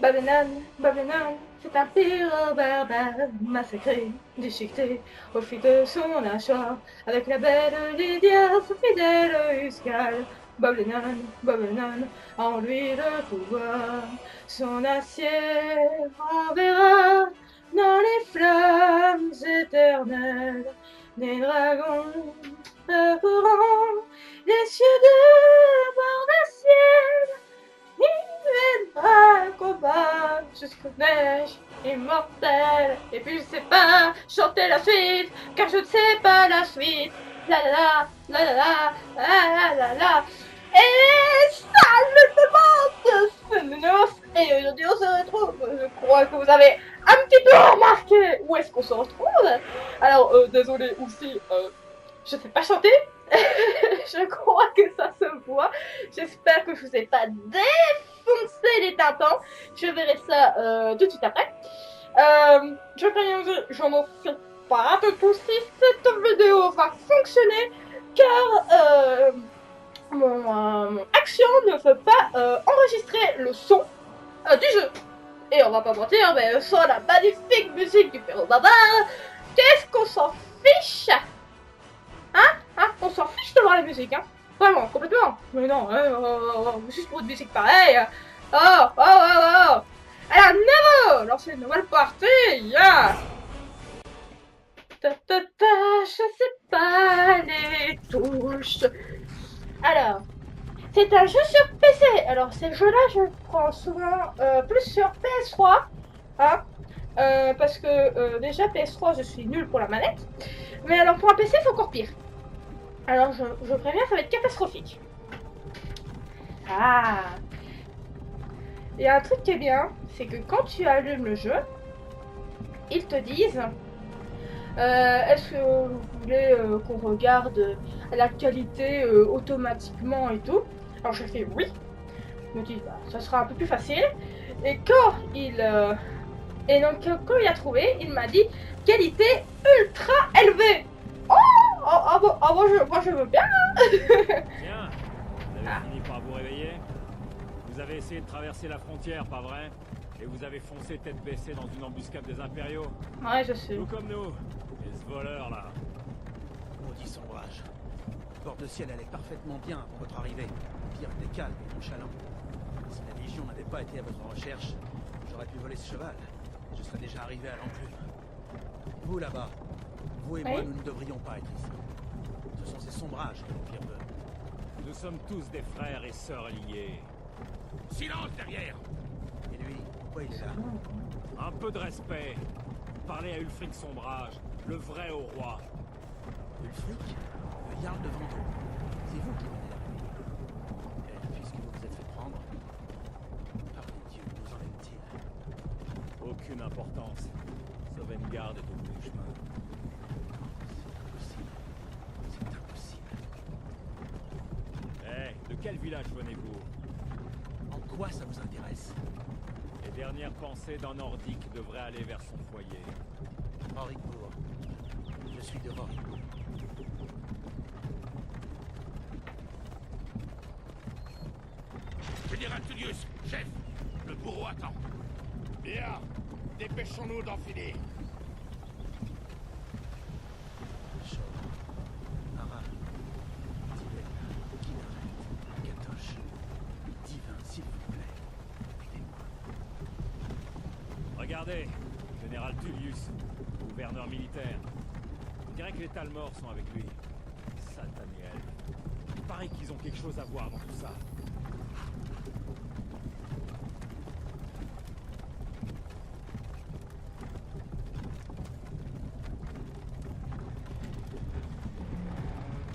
Babylone, Babylone, c'est un pire barbare massacré, déchiqueté au fil de son achat, avec la belle Lydia, son fidèle Uscal. Babylone, Babylone, en lui le pouvoir, son acier enverra dans les flammes éternelles des dragons parcourant les cieux de bord de ciel. Il viendra combat jusqu'aux neiges immortelles. Et puis je sais pas chanter la suite, car je ne sais pas la suite. La la la, la la la, la la la. Et salut tout le monde, c'est Nounours. Et aujourd'hui on se retrouve. Je crois que vous avez un petit peu remarqué où est-ce qu'on se retrouve. Alors désolé aussi, je sais pas chanter. Je crois que ça se voit. J'espère que je vous ai pas défoncé les tympans. Je verrai ça tout de suite après. Je préviens, je n'en sais pas de tout si cette vidéo va fonctionner car mon action ne veut pas enregistrer le son du jeu. Et on va pas mentir, mais sans la magnifique musique du Péro Barbare, qu'est-ce qu'on s'en fiche? On s'en fiche de voir la musique, hein. Vraiment, complètement. Mais non, juste pour une musique pareille. Oh. Alors, Nemo, lancez une nouvelle partie, yeah. Je sais pas les touches. Alors, c'est un jeu sur PC. Alors, ces jeux-là, je prends souvent plus sur PS3, hein. Parce que déjà PS3, je suis nulle pour la manette. Mais alors, pour un PC, c'est encore pire. Alors, je préviens, ça va être catastrophique. Ah. Il y a un truc qui est bien, c'est que quand tu allumes le jeu, ils te disent est-ce que vous voulez qu'on regarde la qualité automatiquement et tout. Alors je fais oui. Je me dis bah, ça sera un peu plus facile. Et quand quand il a trouvé, il m'a dit qualité ultra élevée. Moi je veux bien. Bien, vous avez fini par vous réveiller. Vous avez essayé de traverser la frontière, pas vrai? Et vous avez foncé tête baissée dans une embuscade des impériaux. Ouais, je sais. Tout comme nous. Et ce voleur là. Maudit sombrage. Le port de ciel allait parfaitement bien avant votre arrivée. Pire était calme et nonchalant. Si la Légion n'avait pas été à votre recherche, j'aurais pu voler ce cheval. Et je serais déjà arrivé à l'enclume. Vous là-bas, vous et moi, nous ne devrions pas être ici. Ce sont ces sombrages que l'Empire veut. Nous sommes tous des frères et sœurs liés. Silence derrière! Et lui, pourquoi il est là? Un peu de respect. Parlez à Ulfric Sombrage, le vrai au roi. Ulfric? Le Jarl de Vendôme. C'est vous qui venez là. Et puisque vous vous êtes fait prendre, par les dieux, nous en aime-t-il? Aucune importance. Sauvegarde est au bout du chemin. C'est impossible. De quel village venez-vous? En quoi ça vous intéresse? Les dernières pensées d'un Nordique devraient aller vers son foyer. Rorikbourg. Je suis de Rorikbourg. Général Tullius, chef, le bourreau attend. Bien, dépêchons-nous d'enfiler. Chaud. Ara. Tibet. Kinneret. Katoche. Divin, s'il vous plaît. Aidez-moi. Regardez, Général Tullius, gouverneur militaire. On dirait que les Talmors sont avec lui. Sataniel. Il paraît qu'ils ont quelque chose à voir dans tout ça.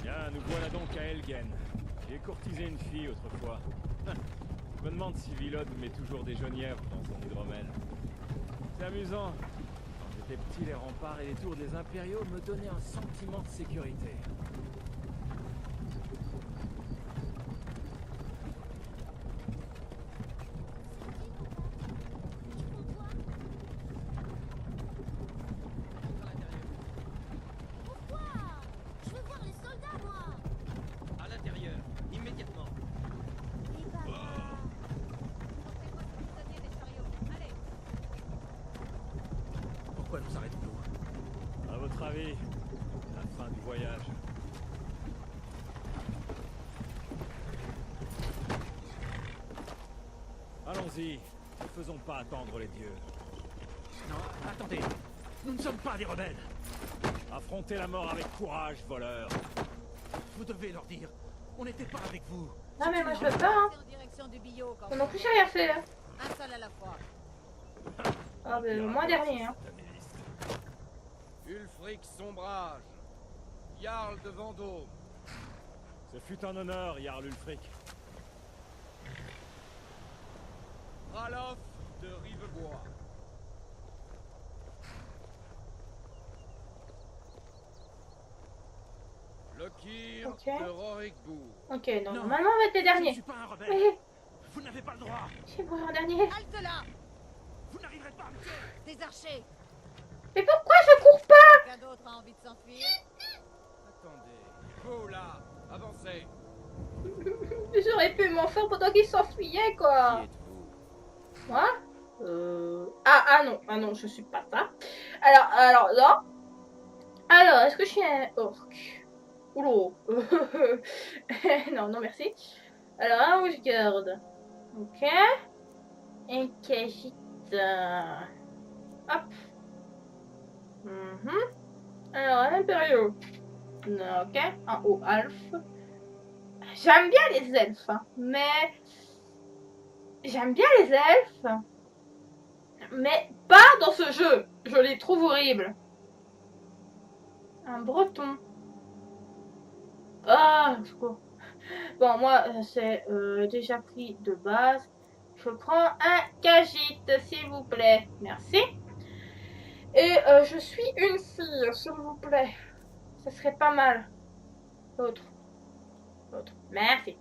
Bien, nous voilà donc à Elgen. J'ai courtisé une fille autrefois. Je me demande si Villod met toujours des genièvres dans son hydromel. C'est amusant. Quand j'étais petit, les remparts et les tours des impériaux me donnaient un sentiment de sécurité. Pourquoi? Je veux voir les soldats, moi. nous arrêtons-nous? À votre avis, c'est la fin du voyage. Allons-y, ne faisons pas attendre les dieux. Non, attendez. Nous ne sommes pas des rebelles. Affrontez la mort avec courage, voleur. Vous devez leur dire. On n'était pas avec vous. Non mais moi je veux pas, hein. En direction du bio quand Moi non plus j'ai rien fait, hein. un seul à la fois. Ah ben le mois dernier, hein. Ulfric Sombrage. Jarl de Vendôme. Ce fut un honneur, Jarl Ulfric. Ralof de Rivebois. Lokir Ok. de Rorikbourg. Ok, donc Non. normalement on va être les Je ne derniers. suis pas un rebelle. Mais Vous n'avez pas le droit. c'est moi en dernier. Halte là. Vous n'arriverez pas à me tuer. Des archers. Mais pourquoi je cours pas? Quelqu'un d'autre a envie de s'enfuir? Attendez. Vous là, avancez. J'aurais pu m'enfuir pendant qu'ils s'enfuyaient quoi. Qui êtes-vous? Moi ah non, je suis pas ça. Alors, là. Alors, est-ce que je suis un orc? Oulou. Non, merci. Alors, un rouge-garde. Ok. Un cagite. Hop. Alors, un impériaux. Ok. Un haut alf. J'aime bien les elfes, hein, mais... J'aime bien les elfes. Mais pas dans ce jeu. Je les trouve horribles. Un breton. Ah, je crois. Bon, moi, c'est déjà pris de base. Je prends un cagite, s'il vous plaît. Merci. Et je suis une fille, s'il vous plaît. Ça serait pas mal. L'autre. L'autre. Merci.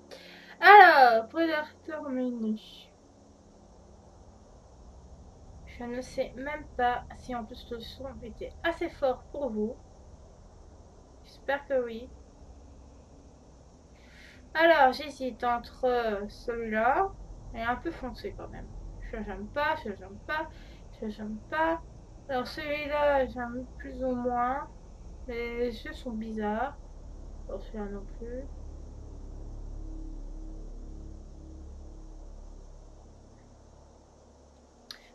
Alors, prédateur menu. Je ne sais même pas si en plus le son était assez fort pour vous. J'espère que oui. Alors, j'hésite entre celui-là et un peu foncé quand même. Je j'aime pas, je j'aime pas, je j'aime pas. Alors celui-là, j'aime plus ou moins. Les yeux sont bizarres. Alors celui-là non plus.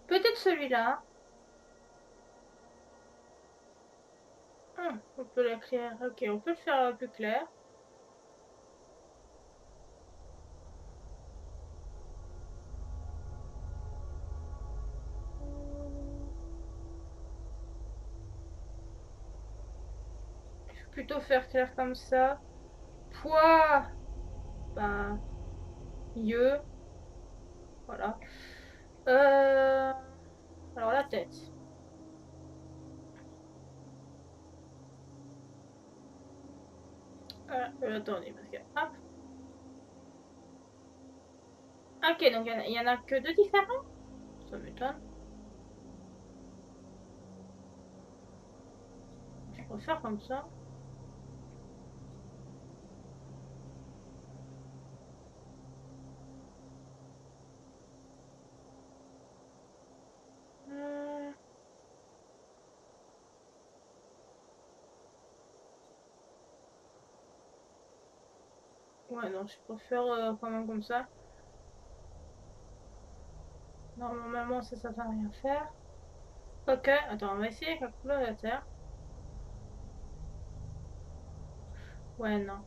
Peut-être celui-là. On peut la clair. Ok, on peut le faire un peu clair. Je vais plutôt faire clair comme ça. Poids. Ben, mieux. Voilà. Alors la tête. Attendez, parce que... Hop. Ok, donc il y en a que deux différents. Ça m'étonne. Je peux faire comme ça. Euh, Ouais, non, je préfère quand même comme ça. Non, normalement, ça va rien faire. Ok, attends, on va essayer avec la couleur de la terre. Ouais, non.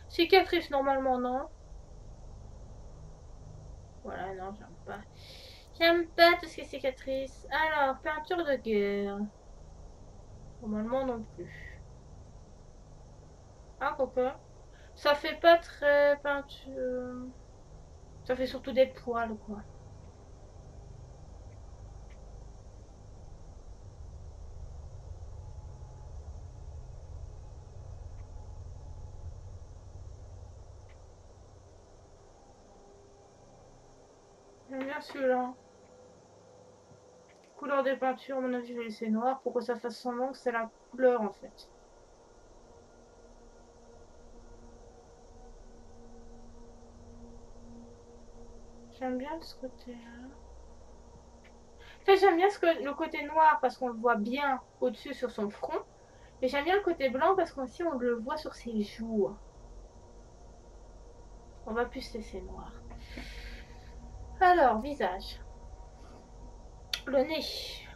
Cicatrice, normalement, non. Voilà, non, j'aime pas. J'aime pas tout ce qui est cicatrice. Alors, peinture de guerre. Normalement, non plus. Ah, quoique. Ça fait pas très peinture. Ça fait surtout des poils, quoi. J'aime bien celui-là. Couleur des peintures, à mon avis, je vais laisser noir pour que ça fasse semblant que c'est la couleur, en fait. J'aime bien ce côté-là. fait, j'aime bien le côté noir parce qu'on le voit bien au-dessus sur son front. Mais j'aime bien le côté blanc parce qu'aussi on le voit sur ses joues. On va plus se laisser noir. Alors, visage. Le nez.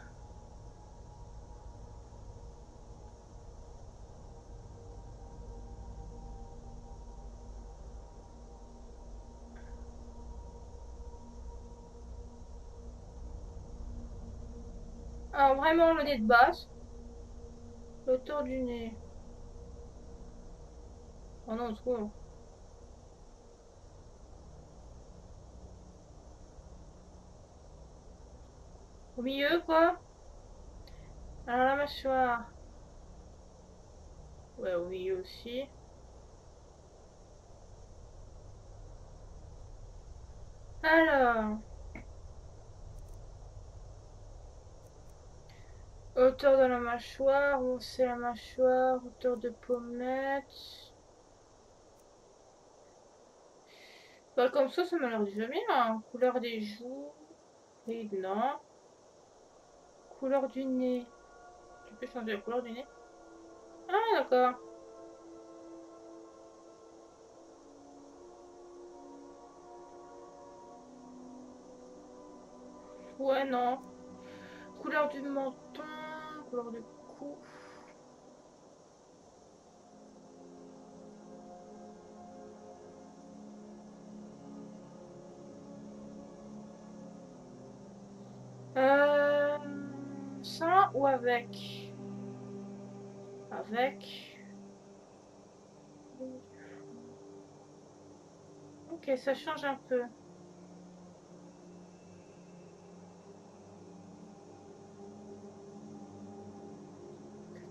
Alors, vraiment le nez de base. Le tour du nez. Oh non, trop. Au milieu, quoi. Alors, la mâchoire. Ouais, au milieu aussi. Alors. Hauteur de la mâchoire. Où c'est la mâchoire? Hauteur de pommette. Bah, comme ça m'a l'air déjà bien. Hein. Couleur des joues. Et non. Couleur du nez. Tu peux changer la couleur du nez? Ah, d'accord. Ouais, non. Couleur du menton. Couleur du cou. Euh... Sans ou avec? Avec. Ok, ça change un peu.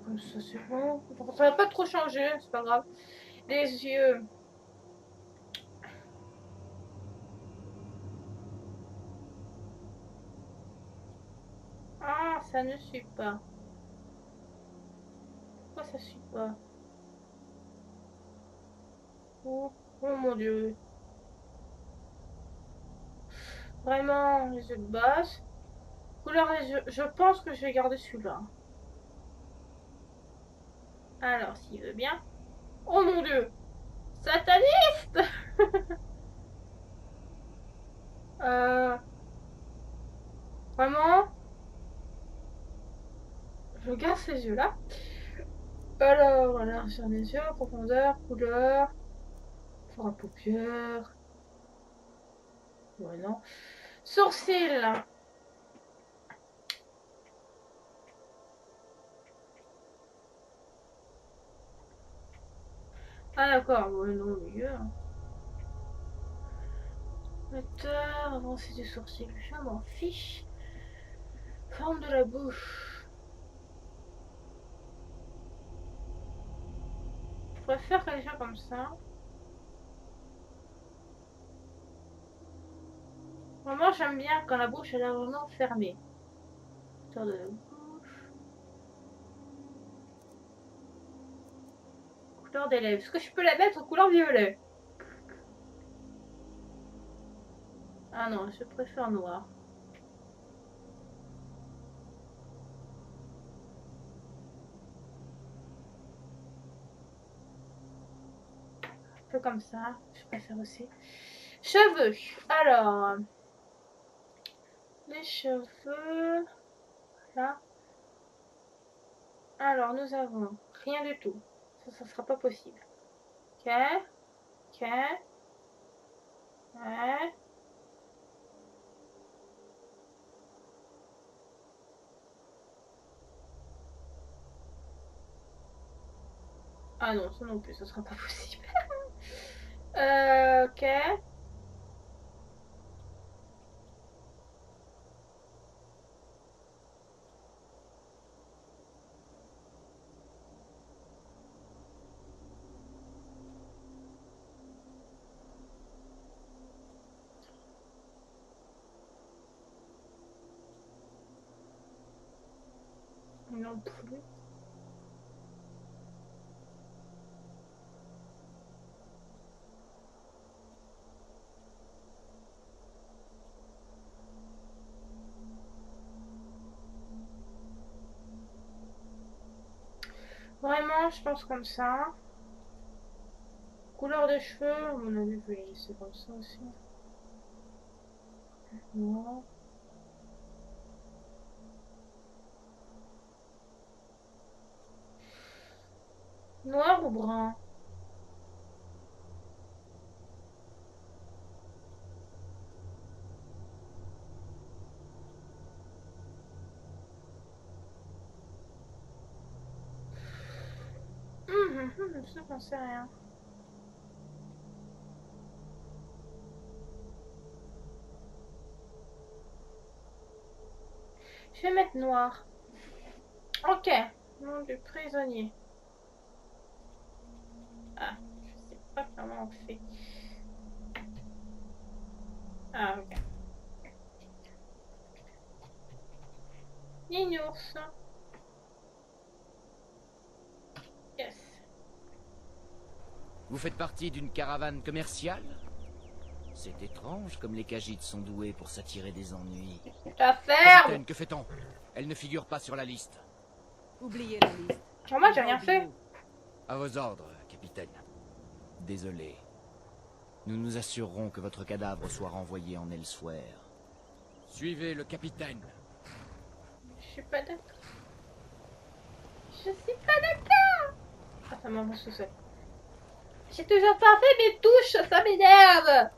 Comme ça, c'est bon. Ça va pas trop changer, c'est pas grave. Les yeux. Ah, ça ne suit pas. Pourquoi ça suit pas? Oh, oh mon dieu. Vraiment, les yeux de base. Couleur des yeux. Je pense que je vais garder celui-là. Alors, s'il veut bien. Oh mon dieu! Sataniste! euh, vraiment, je garde ces yeux-là. Alors, voilà, sur les yeux, profondeur, couleur, fort à paupières. Ouais, non. Sourcils. Ah, d'accord, ouais, non, milieu. Hauteur, avancée du sourcil, je m'en fiche. Forme de la bouche. Je préfère quelque chose comme ça. Vraiment, j'aime bien quand la bouche elle est vraiment fermée. Hauteur de la bouche. Couleur des lèvres. Est-ce que je peux la mettre en couleur violet? Ah non, je préfère noir. Un peu comme ça, je préfère aussi. Cheveux. Alors, les cheveux. Là. Alors, nous avons rien du tout. Ça sera pas possible. Ok. Ok. Ouais. Ah non, ça non plus, ça sera pas possible. Ok. Non plus. Vraiment, je pense comme ça. Couleur de cheveux, à mon avis, je vais les laisser comme ça aussi. Noir. Noir ou brun? Je n'en sais rien. Je vais mettre noir. Ok. Nom du prisonnier. Ah, je sais pas comment on fait. Ah, ok. Ninours. Yes. Vous faites partie d'une caravane commerciale? C'est étrange comme les Khajiits sont doués pour s'attirer des ennuis. La ferme. Capitaine, que fait-on? Elle ne figure pas sur la liste. Oubliez la liste. Oh, moi, j'ai rien fait. À vos ordres, capitaine. Désolé. Nous nous assurerons que votre cadavre soit renvoyé en Elsewhere. Suivez le capitaine. Je suis pas d'accord. Je suis pas d'accord. Ah, ça m'avance tout seul. J'ai toujours pas fait mes touches, ça m'énerve.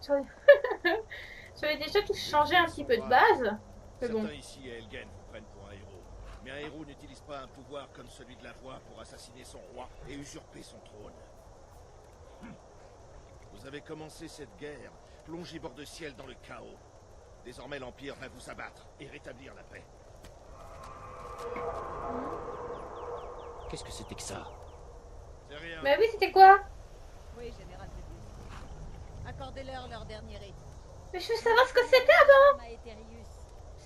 J'avais déjà tout changé un petit peu de base. Mais bon. Certains ici à Elgen vous prennent pour un héros. Mais un héros n'utilise pas un pouvoir comme celui de la voix pour assassiner son roi et usurper son trône. Vous avez commencé cette guerre, plongé bord de ciel dans le chaos. Désormais l'Empire va vous abattre et rétablir la paix. Qu'est-ce que c'était que ça? C'est rien. Mais oui, c'était quoi? Oui, général Pépus. Accordez-leur leur dernier rite. Mais je veux savoir ce que c'était avant.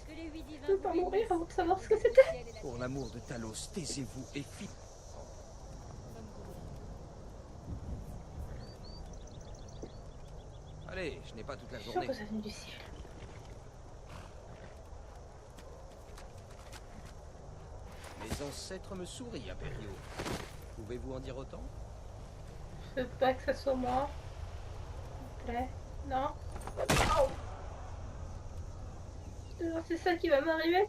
Que les huit divins Je veux pas vous mourir bénissent. avant de savoir ce que Le c'était. ciel et la Pour terre, l'amour de Talos, taisez-vous et fit. comme vous voulez. Allez, je n'ai pas toute la Je suis sûre journée. que ça venait du ciel. Mes ancêtres me sourient, Imperio. Pouvez-vous en dire autant? Je veux pas que ça soit moi. S'il te plaît. Non. Oh. C'est ça qui va m'arriver.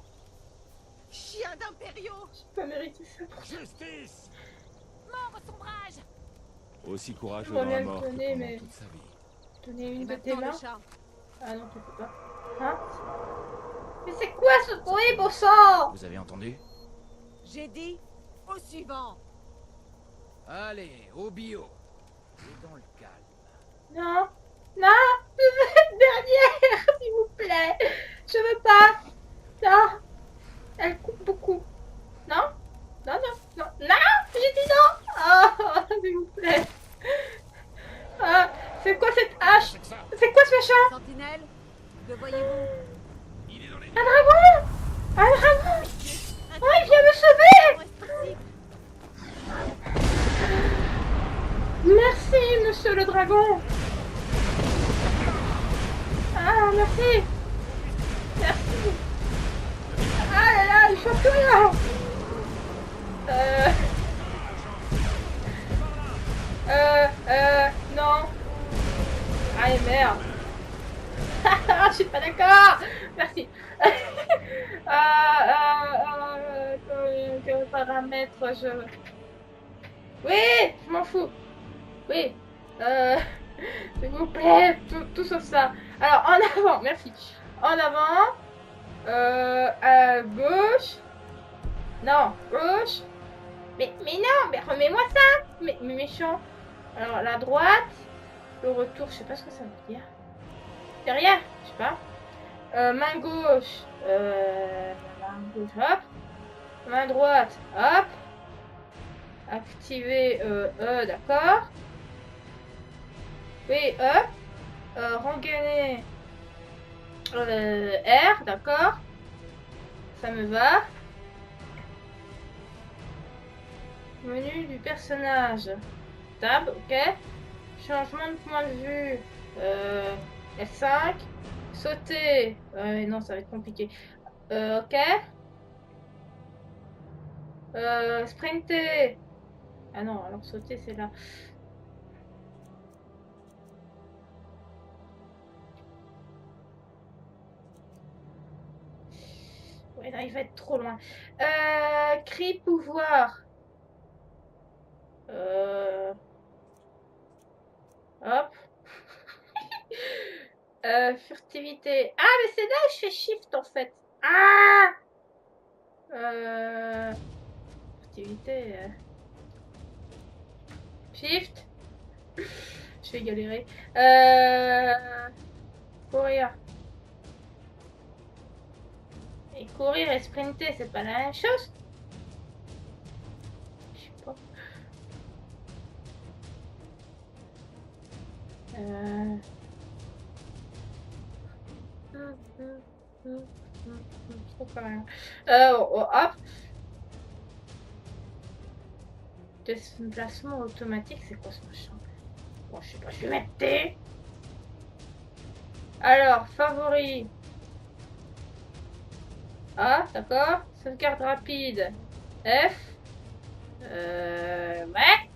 Chien d'Imperio! J'ai pas mérité ça. Justice! Mort au sombrage! Aussi courageux Bon, dans la bien mort le que connais, pendant mais- toute sa vie. Donner une Et de tes maintenant mains. le chat. Ah non, tu peux pas. Hein? Mais c'est quoi ce bruit, bon sang? Vous avez entendu? J'ai dit au suivant. Allez, au bio. Et dans le calme. Non. Non. Je veux être dernière, s'il vous plaît. Je veux pas. Non. Elle coupe beaucoup. Non. Non, non, non. Non. J'ai dit non. Oh, s'il vous plaît. Ah, c'est quoi cette hache? C'est quoi ce machin? Sentinelle, que voyez-vous? Un dragon. Un dragon. Oh, il vient me sauver. Reste ici. Merci, monsieur le dragon. Ah, merci. Merci. Ah là là, il faut plus rien. Non. Ah, merde. Je suis pas d'accord. Merci. Quel paramètre je... Oui, je m'en fous. Oui. S'il vous plaît, tout sauf ça. Alors, en avant, merci. En avant. À gauche. Non, gauche. Mais non, mais remets-moi ça. Mais méchant. Alors, la droite. Le retour, je sais pas ce que ça veut dire. Derrière, je sais pas. Main gauche. Main gauche, hop. Main droite, hop. Activer d'accord. Oui, rengainer R, d'accord. Ça me va. Menu du personnage. Tab, ok. Changement de point de vue. F5. Sauter. Non, ça va être compliqué. Ok. Sprinter. Ah non, alors sauter, c'est là. Ouais, là, il va être trop loin. Cri pouvoir. Hop. Furtivité. Ah, mais c'est là où je fais shift en fait. Ah Furtivité. Shift. Je vais galérer. Courir. Et courir et sprinter, c'est pas la même chose? Je sais pas. Trop quand même. Hop. Déplacement automatique, c'est quoi ce machin? Bon, je sais pas, je vais mettre T. Alors, favori. Ah, d'accord. Sauvegarde rapide. F. Ouais.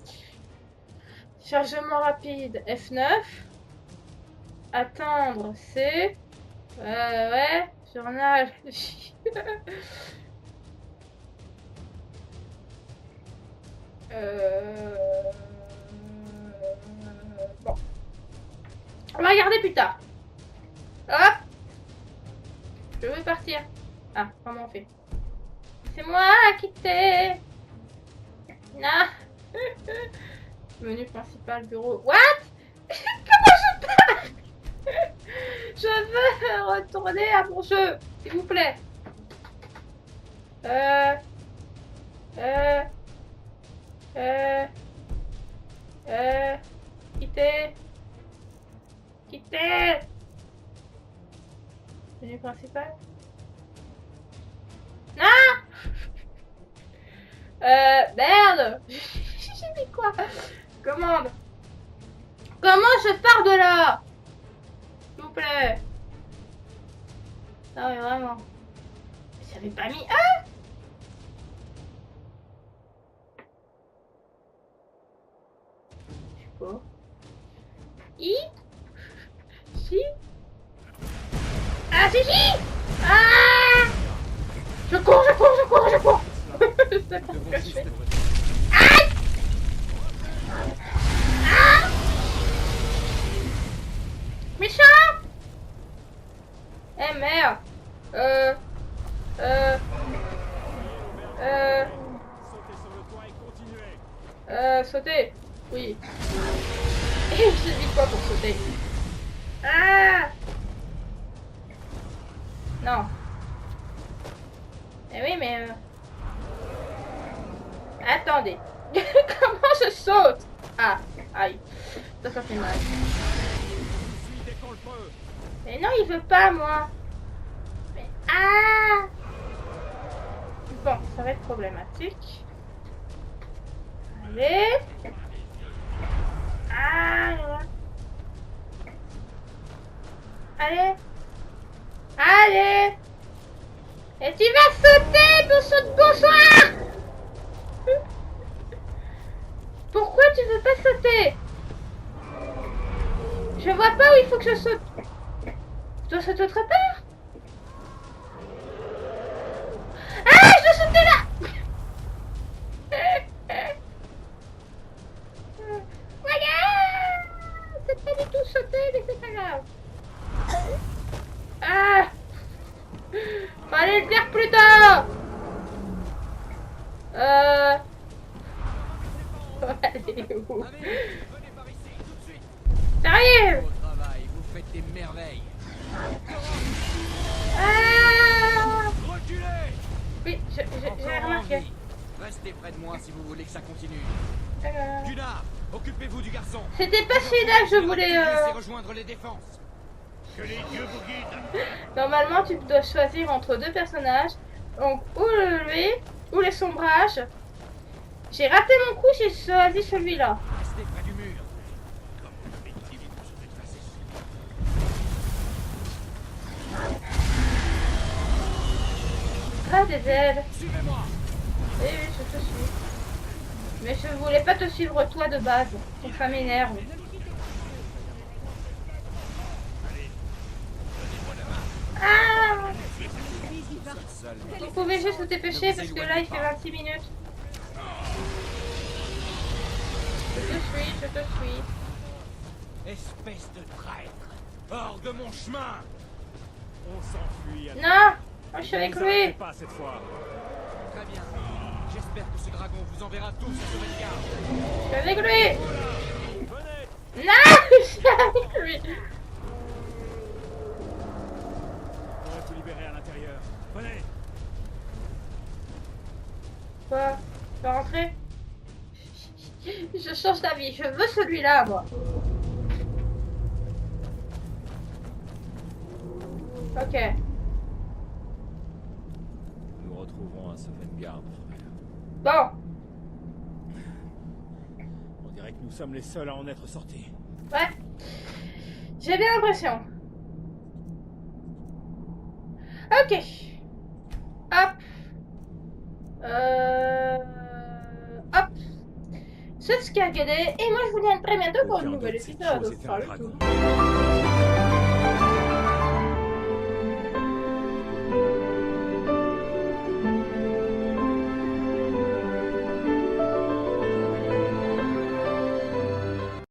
Chargement rapide. F9. Attendre. C. Ouais. Journal. Bon. On va regarder plus tard. Hop. Je veux partir. Ah, comment on fait? C'est moi qui t'ai. Non. Menu principal, bureau. What? Comment je pars? Je veux retourner à mon jeu, s'il vous plaît. Quitter. Quitter. Menu principal. Non. Merde. J'ai mis quoi? Commande. Comment je pars de là? S'il vous plaît. Non mais vraiment. J'avais pas mis un. Je sais pas. I. Si. Ah si si. Ah. Je cours, je cours, je cours, je cours. Je sais pas ce que je fais. Aïe. Ah. Méchant. Eh merde. Sautez sur le toit et continuez. Sauter. Oui. Et j'ai mis quoi pour sauter? Ah. Non. Eh oui, mais... Attendez. Comment je saute? Ah, aïe. Ça fait mal. Suis dès qu'on le peut. Mais non, il veut pas, moi. Mais... Ah. Bon, ça va être problématique. Allez. Ah, voilà. Allez. Allez. Et tu vas sauter, ton saut de bonsoir. Pourquoi tu veux pas sauter? Je vois pas où il faut que je saute. Je dois sauter autre part. Ah, je dois sauter là. Regarde. C'est pas du tout sauter, mais c'est pas grave. Ah. Fallait le dire plus tard. Allez, où? Venez par ici, tout de suite. Sérieux? Au travail, vous faites des merveilles. Ah. Reculez. Oui, j'ai Encore en remarqué. vie. Restez près de moi si vous voulez que ça continue. Euh, Gunnar, occupez-vous du garçon. C'était pas celui-là que je voulais... Laissez rejoindre les défenses. Que les dieux vous guident. Normalement, tu dois choisir entre deux personnages. Donc, ou lui, ou les sombrages. J'ai raté mon coup, j'ai choisi celui-là. Restez près du mur. Comme vous l'avez dit, il faut se déplacer. Ah, des ailes. Suivez-moi. Oui, oui, je te suis. Mais je voulais pas te suivre toi de base. Ça m'énerve. Ah! Vous pouvez juste vous dépêcher parce que là il fait 26 minutes. Je te suis. Espèce de traître! Hors de mon chemin! On s'enfuit. Non! Moi je suis avec Vous arrêtez lui! pas cette fois. Très bien. J'espère que ce dragon vous enverra tous à Sauvegarde. Je suis avec lui! Venez. Non! Je suis avec lui! On va tout libérer à l'intérieur. Venez. Quoi? Tu vas rentrer? Je change d'avis, je veux celui-là moi! Ok. Nous nous retrouverons à Sauvegarde, frère. Bon! On dirait que nous sommes les seuls à en être sortis. Ouais. J'ai bien l'impression. Ok. Hop. Hop. C'est ce qu'il y a gagné. Et moi je vous dis à très bientôt pour une nouvelle épisode. Salut tout.